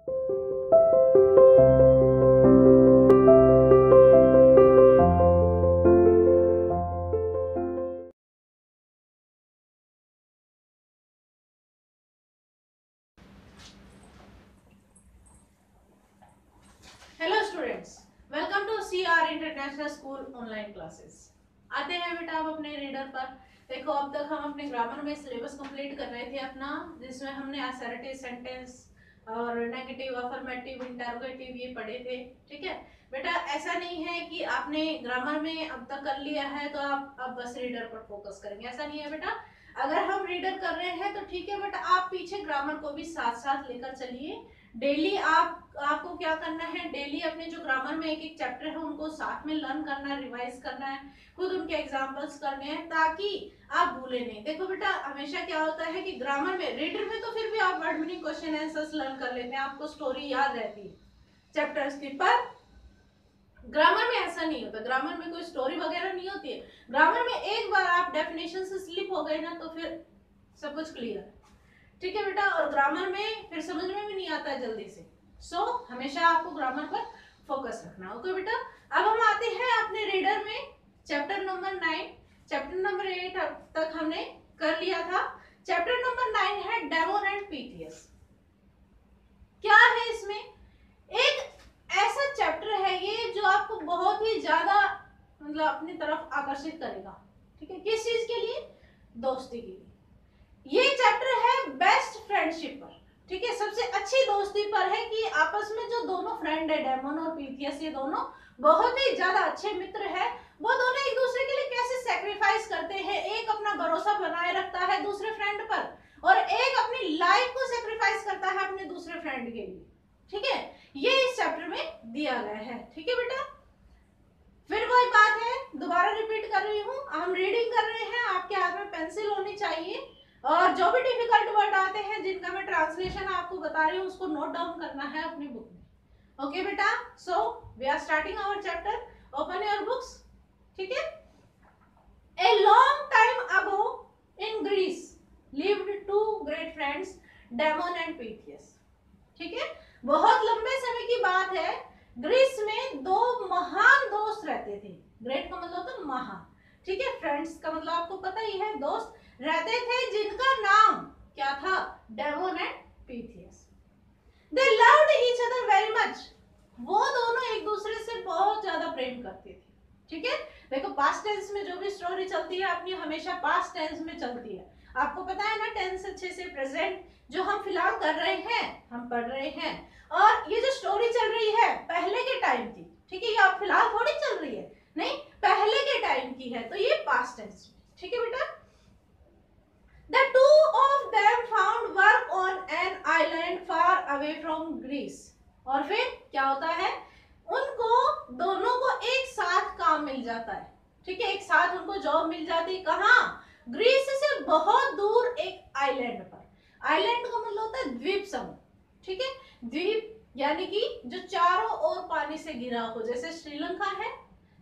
Hello students, welcome to CR international school online classes. आते हैं बेटा आप अपने रीडर पर। देखो, अब तक हम अपने ग्रामर में सिलेबस कंप्लीट कर रहे थे अपना, जिसमें हमने असर्टिव सेंटेंस और नेगेटिव, अफर्मेटिव, इंटरोगेटिव ये पढ़े थे। ठीक है बेटा, ऐसा नहीं है कि आपने ग्रामर में अब तक कर लिया है तो आप अब बस रीडर पर फोकस करेंगे, ऐसा नहीं है बेटा। अगर हम रीडर कर रहे हैं तो ठीक है, बट आप पीछे ग्रामर को भी साथ साथ लेकर चलिए। डेली आपको क्या करना है, डेली अपने जो ग्रामर में एक एक चैप्टर है उनको साथ में लर्न करना है, रिवाइज करना है, खुद उनके एग्जांपल्स करने हैं ताकि आप भूले नहीं। देखो बेटा, हमेशा क्या होता है कि ग्रामर में, रीडर में तो फिर भी आप word meaning, question answers learn कर लेते हैं, आपको स्टोरी याद रहती है चैप्टर्स की। पर ग्रामर में ऐसा नहीं होता, ग्रामर में कोई स्टोरी वगैरह नहीं होती है। ग्रामर में एक बार आप डेफिनेशन से स्लिप हो गए ना तो फिर सब कुछ क्लियर है। ठीक है बेटा, और ग्रामर में फिर समझ में भी नहीं आता है जल्दी से। हमेशा आपको ग्रामर पर फोकस रखना। ओके बेटा, अब हम आते हैं अपने रीडर में। चैप्टर नंबर 9, चैप्टर नंबर 8 तक हमने कर लिया था। चैप्टर नंबर 9 है डेमोन एंड पीटीएस। क्या है इसमें, एक ऐसा चैप्टर है ये जो आपको बहुत ही ज्यादा मतलब अपनी तरफ आकर्षित करेगा। ठीक है, किस चीज के लिए, दोस्ती के लिए। ये चैप्टर है बेस्ट फ्रेंडशिप पर। ठीक है, सबसे अच्छी दोस्ती पर है कि आपस में जो दोनों फ्रेंड है, डेमोन और पीथियस, ये दोनों बहुत ही ज्यादा अच्छे मित्र है। वो दोनों एक दूसरे के लिए कैसे सेक्रीफाइस करते हैं, एक अपना भरोसा बनाए रखता है दूसरे फ्रेंड पर और एक अपनी लाइफ को सेक्रीफाइस करता है अपने दूसरे फ्रेंड के लिए। ठीक है, ये इस चैप्टर में दिया गया है। ठीक है बेटा, फिर वही बात है, दोबारा रिपीट कर रही हूँ, हम रीडिंग कर रहे हैं, आपके हाथ में पेंसिल होनी चाहिए और जो भी डिफिकल्ट वर्ड आते हैं जिनका मैं ट्रांसलेशन आपको बता रही हूँ उसको नोट डाउन करना है अपनी बुक में। ओके बेटा, so we are starting our chapter, open your books. ठीक है, a long time ago in Greece lived two great friends, Damon and Pythias. ठीक है, बहुत लंबे समय की बात है, ग्रीस में दो महान दोस्त रहते थे। ग्रेट का मतलब होता है महान, ठीक है, फ्रेंड्स का मतलब आपको पता ही है, दोस्त रहते थे जिनका नाम क्या था, demon and Pittheus. They loved each other very much. वो दोनों एक दूसरे से बहुत ज्यादा प्रेम करते थे। ठीक है, देखो पास्ट टेंस में जो भी स्टोरी चलती है अपनी, हमेशा पास्ट टेंस में चलती है। आपको पता है ना, टेंस अच्छे से, प्रेजेंट जो हम फिलहाल कर रहे हैं, हम पढ़ रहे हैं, और ये जो स्टोरी चल रही है पहले के टाइम की। ठीक है, ये अब फिलहाल थोड़ी चल रही है, नहीं, पहले के टाइम की है, तो ये पास्ट टेंस। ठीक है बेटा, the two of them found work on an island far away from Greece। और फिर क्या होता है, उनको दोनों को एक साथ काम मिल जाता है। ठीक है, एक साथ उनको जॉब मिल जाती, कहाँ, ग्रीस से बहुत दूर एक आइलैंड पर। आइलैंड का मतलब होता है द्वीप समूह। ठीक है, द्वीप यानी कि जो चारों ओर पानी से घिरा हो, जैसे श्रीलंका है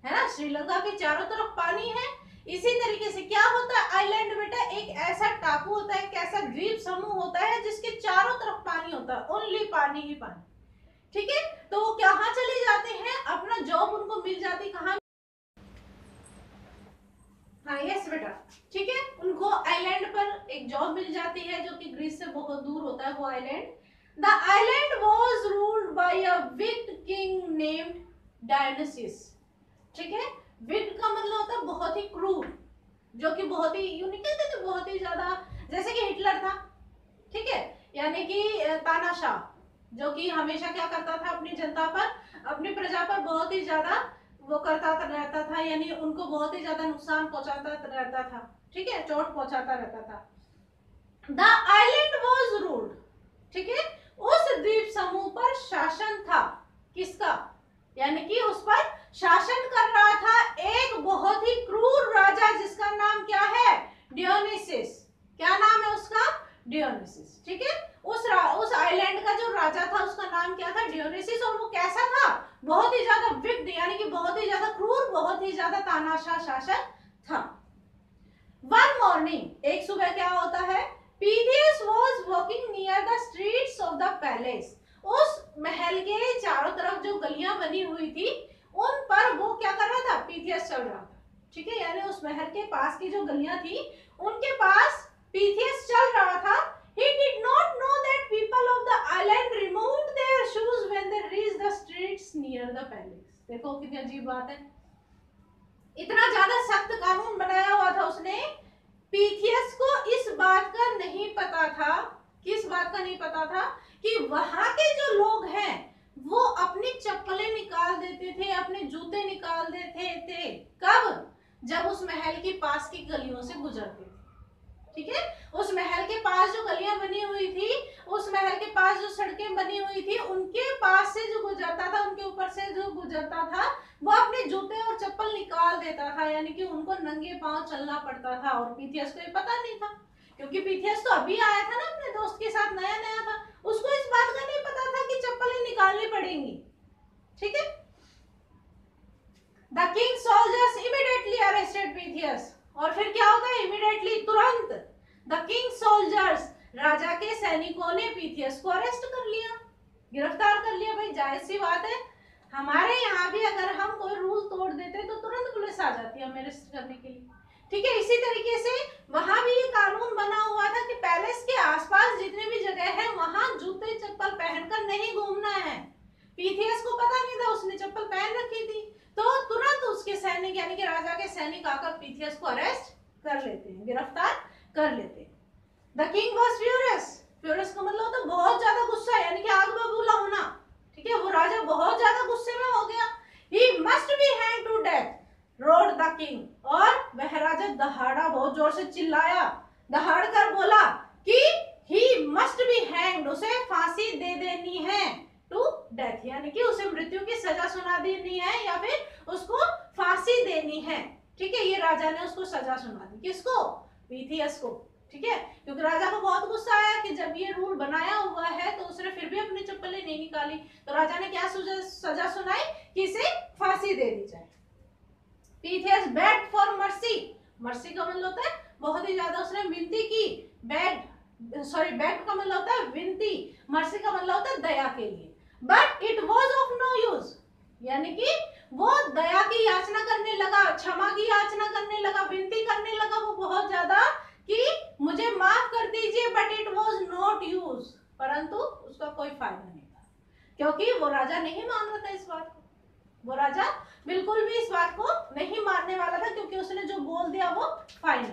ना, श्रीलंका के चारों तरफ पानी है। इसी तरीके से क्या होता है, आइलैंड बेटा एक ऐसा टापू होता है, एक ऐसा द्वीप समूह होता है जिसके चारों तरफ पानी होता है, ओनली पानी ही पानी। ठीक है, तो वो कहाँ चले जाते हैं, अपना जॉब उनको मिल जाती, कहाँ, हाँ यस बेटा, ठीक है, उनको आइलैंड पर एक जॉब मिल जाती है जो कि ग्रीस से बहुत दूर होता है वो island. The island was ruled by a wicked king named Dionysius. ठीक है, विक्ड का मतलब होता है बहुत ही क्रूर, जो कि बहुत ही यूनिक कहते थे, बहुत ही ज्यादा, जैसे कि हिटलर था। ठीक है, यानी कि तानाशाह, जो कि हमेशा क्या करता था, अपनी जनता पर, अपनी प्रजा पर बहुत ही ज्यादा वो करता रहता था, यानी उनको बहुत ही ज्यादा नुकसान पहुंचाता रहता था। ठीक है, चोट पहुंचाता रहता था। द आइलैंड वाज रूल्ड, ठीक है, उस द्वीप समूह पर शासन था, किसका, यानी कि उस पर शासन कर रहा था एक बहुत ही क्रूर राजा जिसका नाम क्या है, डियोनिसिस। क्या नाम है उसका, डियोनिसिस। ठीक है, उस आइलैंड का जो राजा था उसका नाम क्या था, डियोनिसिस। और वो कैसा था, बहुत ही ज्यादा विक्ड, यानी कि बहुत ही ज्यादा क्रूर, बहुत ही ज्यादा तानाशाह शासक था। वन मॉर्निंग, एक सुबह क्या होता है, Pittheus was walking near the streets of the palace. उस महल के चारों तरफ जो गलियां बनी हुई थी उन पर वो क्या कर रहा था, पीथियस चल रहा था। ठीक है, यानी उस महल के पास की जो गलियां थी उनके पास पीथियस चल रहा था। He did not know that people of the island removed their shoes when they reached the streets near the palace. देखो कितनी अजीब बात है, इतना ज्यादा सख्त कानून बनाया हुआ था उसने, पीथियस को इस बात का नहीं पता था, किस बात का नहीं पता था कि वहां के जो लोग हैं वो अपनी चप्पलें निकाल देते थे, अपने जूते निकाल देते थे। कब? जब उस महल के पास की गलियों से गुजरते थे। ठीक है, उस महल के पास जो गलियां बनी हुई थी, उस महल के पास जो सड़कें बनी हुई थी, उनके पास से जो गुजरता था, उनके ऊपर से जो गुजरता था, वो अपने जूते और चप्पल निकाल देता था, यानी कि उनको नंगे पांव चलना पड़ता था। और पीथियस को ये पता नहीं था, क्योंकि पीथियस तो अभी आया था ना अपने दोस्त के साथ, नया नया था, उसको इस बात का नहीं पता था कि चप्पलें निकालनी पड़ेंगी। ठीक है, the king soldiers immediately arrested Pittheus. और फिर क्या होता है, इमीडिएटली, तुरंत, द किंग सोल्जर्स, राजा के सैनिकों ने पीथियस को अरेस्ट कर लिया, गिरफ्तार कर लिया। भाई जाहिर सी बात है, हमारे यहाँ भी अगर हम कोई रूल तोड़ देते तो तुरंत पुलिस आ जाती है हमें अरेस्ट करने के लिए। ठीक है, इसी तरीके से वहां भी ये कानून बना हुआ था कि पैलेस के आसपास जितने भी जगह है वहां जूते चप्पल पहनकर नहीं घूमना है। पीथियस को पता नहीं था, उसने चप्पल पहन रखी थी, तो तुरंत उसके सैनिक यानी कि राजा के सैनिक आकर पीथियस को अरेस्ट कर लेते हैं, गिरफ्तार कर लेते हैं। The king was furious, furious का मतलब होता है बहुत ज्यादा गुस्सा, यानी कि आग बबूला होना। ठीक है, वो राजा बहुत ज्यादा गुस्से में हो गया। He must be hang to death roared the king, और वह राजा दहाड़ा, बहुत जोर से चिल्लाया, दहाड़ कर बोला कि ही मस्ट बी हैंग्ड, उसे फांसी दे देनी है, टू डेथ, यानी कि उसे मृत्यु की सजा सुना देनी है या फिर उसको फांसी देनी है। ठीक है, ये राजा ने उसको सजा सुना दी, किसको, पीथियस को। ठीक है, क्योंकि राजा को बहुत गुस्सा आया कि जब ये रूल बनाया हुआ है तो उसने फिर भी अपनी चप्पलें नहीं निकाली, तो राजा ने क्या सजा सुनाई कि इसे फांसी दे दी जाए। Pittheus bagged for mercy, mercy का मतलब होता है बहुत ही ज्यादा उसने विनती की, बेग्ड का मतलब होता है विनती, मर्सी का मतलब होता है दया के लिए। But it was of no use, यानी कि वो दया की याचना करने लगा, क्षमा की याचना करने लगा, विनती करने लगा वो बहुत ज्यादा कि मुझे माफ कर दीजिए, but it was not use, परंतु उसका कोई फायदा नहीं था, क्योंकि वो राजा नहीं मान रहा था इस बात को, वो राजा बिल्कुल भी इस बात को नहीं मानने वाला था, क्योंकि उसने जो बोल दिया वो फाइनल।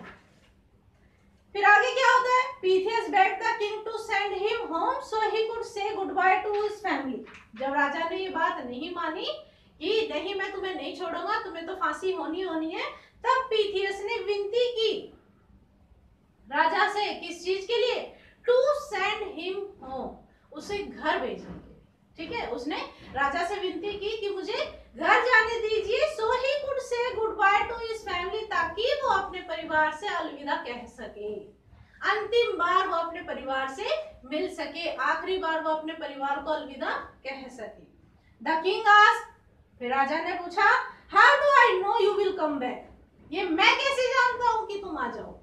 फिर आगे क्या होता है, Pythias begged the king to send him home so he could say goodbye to his family. जब राजा ने ये बात नहीं मानी कि नहीं मैं तुम्हें नहीं छोड़ूंगा, तुम्हें तो फांसी होनी है, तब पीथियस ने विनती की राजा से, किस चीज के लिए, टू सेंड हिम होम, उसे घर भेजने के लिए। ठीक है, उसने राजा से विनती की कि मुझे घर जाने दीजिए, so he could say goodbye to his family, ताकि वो अपने परिवार से अलविदा कह सके, अंतिम बार वो अपने परिवार से मिल सके, आखिरी बार वो अपने परिवार को अलविदा कह सके। द किंग आस्क्ड, फिर राजा ने पूछा, how do I know you will come back, ये मैं कैसे जानता हूं कि तुम आ जाओ।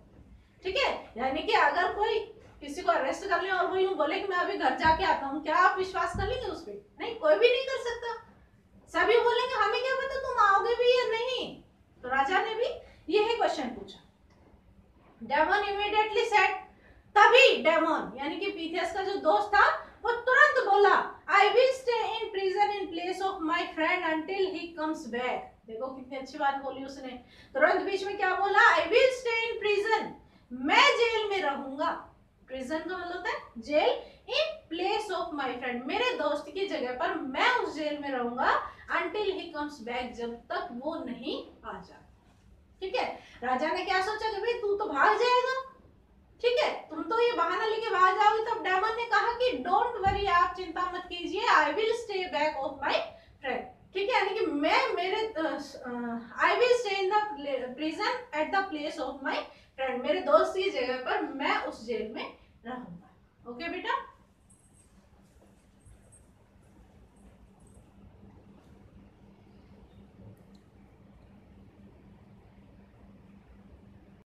ठीक है, यानी कि अगर कोई किसी को अरेस्ट कर ले और वो यूं बोले कि मैं अभी घर जाके आता हूँ, क्या आप विश्वास कर लेंगे उस पर? नहीं, कोई भी नहीं कर सकता, सभी बोलेंगे हमें क्या पता तुम आओगे भी या नहीं। तो राजा ने भी यही क्वेश्चन पूछा। डेमन इमीडिएटली सेड, तभी डेमन यानी कि पीथियस का जो दोस्त था वो तुरंत बोला, I will stay in prison in place of my friend until he comes back. देखो कितनी अच्छी बात बोली उसने, तुरंत बीच में क्या बोला, I will stay in prison, मैं जेल में रहूंगा। प्रिजन का मतलब होता है जेल, in place of my friend, मेरे दोस्त की जगह पर मैं उस जेल में रहूंगा, अंटिल ही कम्स बैक, जब तक वो नहीं आ जाता। ठीक है, राजा ने क्या सोचा कि भाई तू तो भाग जाएगा, ठीक है, तुम तो ये बहाना लेके भाग जाओगे। तब डेमन ने कहा कि डोंट वरी, आप चिंता मत कीजिए, आई will stay back of my friend. ठीक है, यानी कि मैं मेरे आई will stay in the prison at the place of my friend, मेरे दोस्त की जगह पर मैं उस जेल में रहूंगा। ओके बेटा,